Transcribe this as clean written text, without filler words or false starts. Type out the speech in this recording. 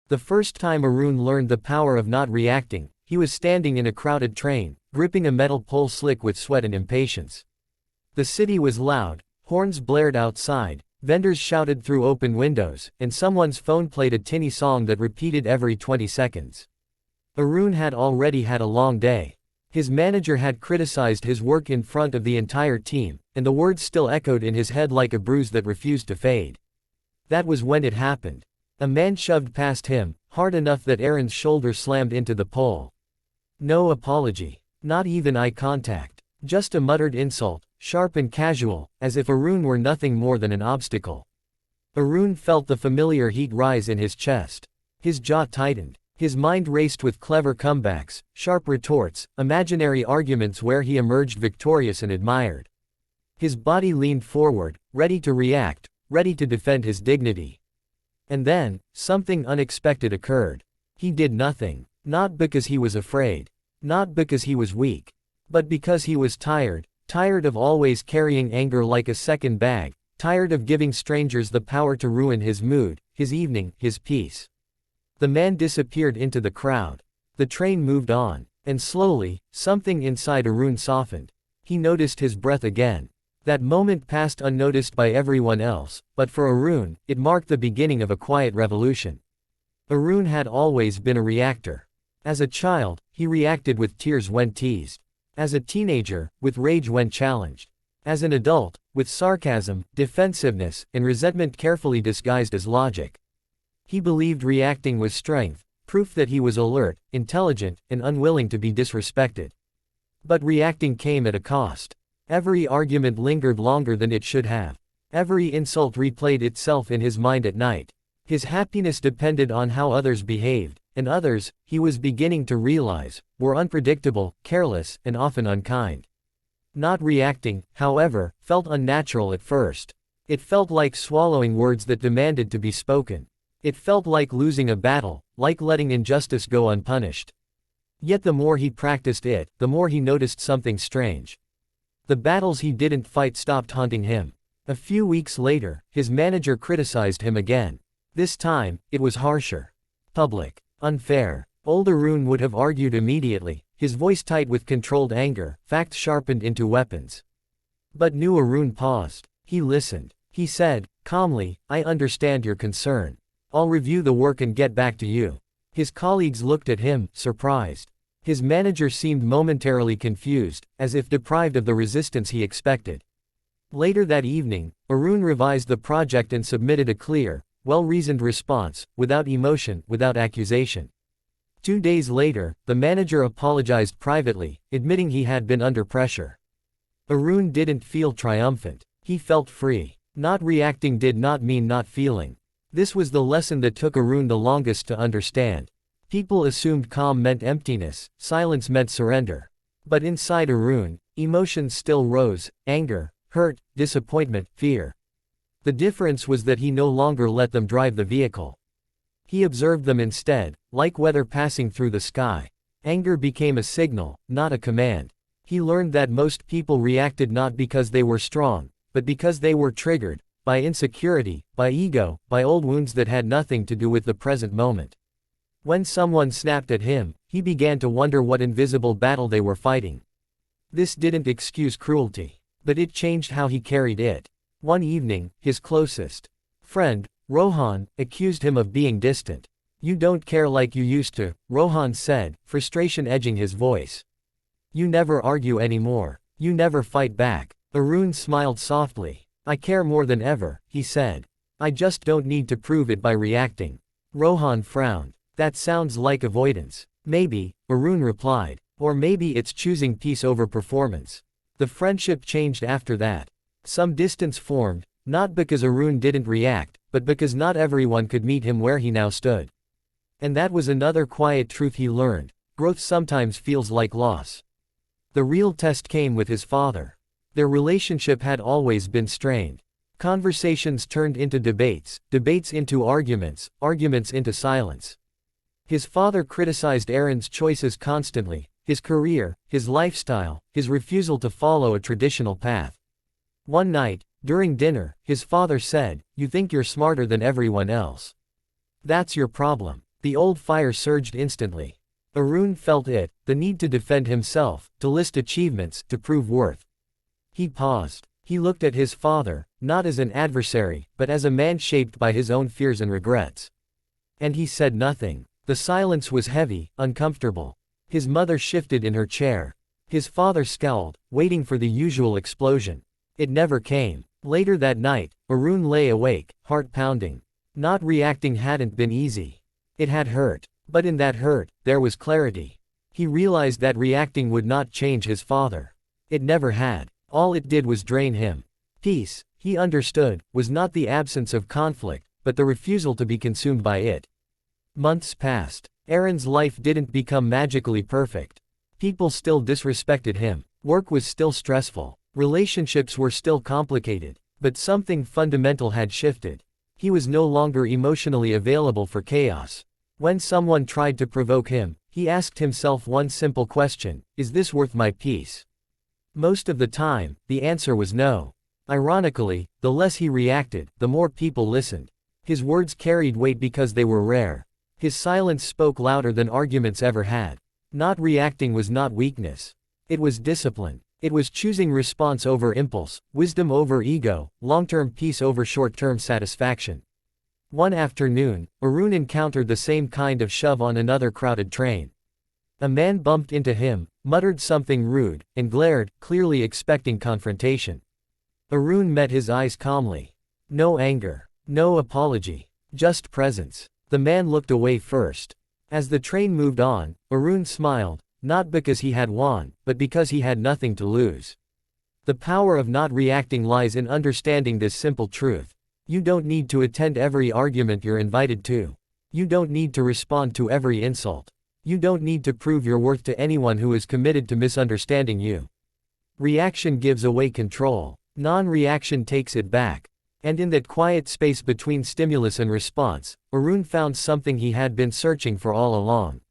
The first time Arun learned the power of not reacting, he was standing in a crowded train, gripping a metal pole slick with sweat and impatience. The city was loud, horns blared outside, vendors shouted through open windows, and someone's phone played a tinny song that repeated every 20 seconds. Arun had already had a long day. His manager had criticized his work in front of the entire team, and the words still echoed in his head like a bruise that refused to fade. That was when it happened. A man shoved past him, hard enough that Aaron's shoulder slammed into the pole. No apology. Not even eye contact. Just a muttered insult, sharp and casual, as if Arun were nothing more than an obstacle. Arun felt the familiar heat rise in his chest. His jaw tightened. His mind raced with clever comebacks, sharp retorts, imaginary arguments where he emerged victorious and admired. His body leaned forward, ready to react, ready to defend his dignity. And then, something unexpected occurred. He did nothing. Not because he was afraid. Not because he was weak. But because he was tired. Tired of always carrying anger like a second bag. Tired of giving strangers the power to ruin his mood, his evening, his peace. The man disappeared into the crowd. The train moved on. And slowly, something inside Arun softened. He noticed his breath again. That moment passed unnoticed by everyone else, but for Arun, it marked the beginning of a quiet revolution. Arun had always been a reactor. As a child, he reacted with tears when teased. As a teenager, with rage when challenged. As an adult, with sarcasm, defensiveness, and resentment carefully disguised as logic. He believed reacting was strength, proof that he was alert, intelligent, and unwilling to be disrespected. But reacting came at a cost. Every argument lingered longer than it should have. Every insult replayed itself in his mind at night. His happiness depended on how others behaved, and others, he was beginning to realize, were unpredictable, careless, and often unkind. Not reacting, however, felt unnatural at first. It felt like swallowing words that demanded to be spoken. It felt like losing a battle, like letting injustice go unpunished. Yet the more he practiced it, the more he noticed something strange. The battles he didn't fight stopped haunting him. A few weeks later, his manager criticized him again. This time, it was harsher. Public. Unfair. Old Arun would have argued immediately, his voice tight with controlled anger, facts sharpened into weapons. But new Arun paused. He listened. He said, calmly, I understand your concern. I'll review the work and get back to you. His colleagues looked at him, surprised. His manager seemed momentarily confused, as if deprived of the resistance he expected. Later that evening, Arun revised the project and submitted a clear, well-reasoned response, without emotion, without accusation. 2 days later, the manager apologized privately, admitting he had been under pressure. Arun didn't feel triumphant. He felt free. Not reacting did not mean not feeling. This was the lesson that took Arun the longest to understand. People assumed calm meant emptiness, silence meant surrender. But inside Arun, emotions still rose: anger, hurt, disappointment, fear. The difference was that he no longer let them drive the vehicle. He observed them instead, like weather passing through the sky. Anger became a signal, not a command. He learned that most people reacted not because they were strong, but because they were triggered, by insecurity, by ego, by old wounds that had nothing to do with the present moment. When someone snapped at him, he began to wonder what invisible battle they were fighting. This didn't excuse cruelty, but it changed how he carried it. One evening, his closest friend, Rohan, accused him of being distant. You don't care like you used to, Rohan said, frustration edging his voice. You never argue anymore. You never fight back. Arun smiled softly. I care more than ever, he said. I just don't need to prove it by reacting. Rohan frowned. That sounds like avoidance. Maybe, Arun replied. Or maybe it's choosing peace over performance. The friendship changed after that. Some distance formed, not because Arun didn't react, but because not everyone could meet him where he now stood. And that was another quiet truth he learned. Growth sometimes feels like loss. The real test came with his father. Their relationship had always been strained. Conversations turned into debates, debates into arguments, arguments into silence. His father criticized Aaron's choices constantly, his career, his lifestyle, his refusal to follow a traditional path. One night, during dinner, his father said, "You think you're smarter than everyone else. That's your problem. The old fire surged instantly. Arun felt it, the need to defend himself, to list achievements, to prove worth. He paused. He looked at his father, not as an adversary, but as a man shaped by his own fears and regrets. And he said nothing. The silence was heavy, uncomfortable. His mother shifted in her chair. His father scowled, waiting for the usual explosion. It never came. Later that night, Arun lay awake, heart pounding. Not reacting hadn't been easy. It had hurt. But in that hurt, there was clarity. He realized that reacting would not change his father. It never had. All it did was drain him. Peace, he understood, was not the absence of conflict, but the refusal to be consumed by it. Months passed. Aaron's life didn't become magically perfect. People still disrespected him. Work was still stressful. Relationships were still complicated. But something fundamental had shifted. He was no longer emotionally available for chaos. When someone tried to provoke him, he asked himself one simple question: is this worth my peace? Most of the time, the answer was no. Ironically, the less he reacted, the more people listened. His words carried weight because they were rare. His silence spoke louder than arguments ever had. Not reacting was not weakness. It was discipline. It was choosing response over impulse, wisdom over ego, long-term peace over short-term satisfaction. One afternoon, Arun encountered the same kind of shove on another crowded train. A man bumped into him, muttered something rude, and glared, clearly expecting confrontation. Arun met his eyes calmly. No anger. No apology. Just presence. The man looked away first. As the train moved on, Arun smiled, not because he had won, but because he had nothing to lose. The power of not reacting lies in understanding this simple truth. You don't need to attend every argument you're invited to. You don't need to respond to every insult. You don't need to prove your worth to anyone who is committed to misunderstanding you. Reaction gives away control. Non-reaction takes it back. And in that quiet space between stimulus and response, Arun found something he had been searching for all along.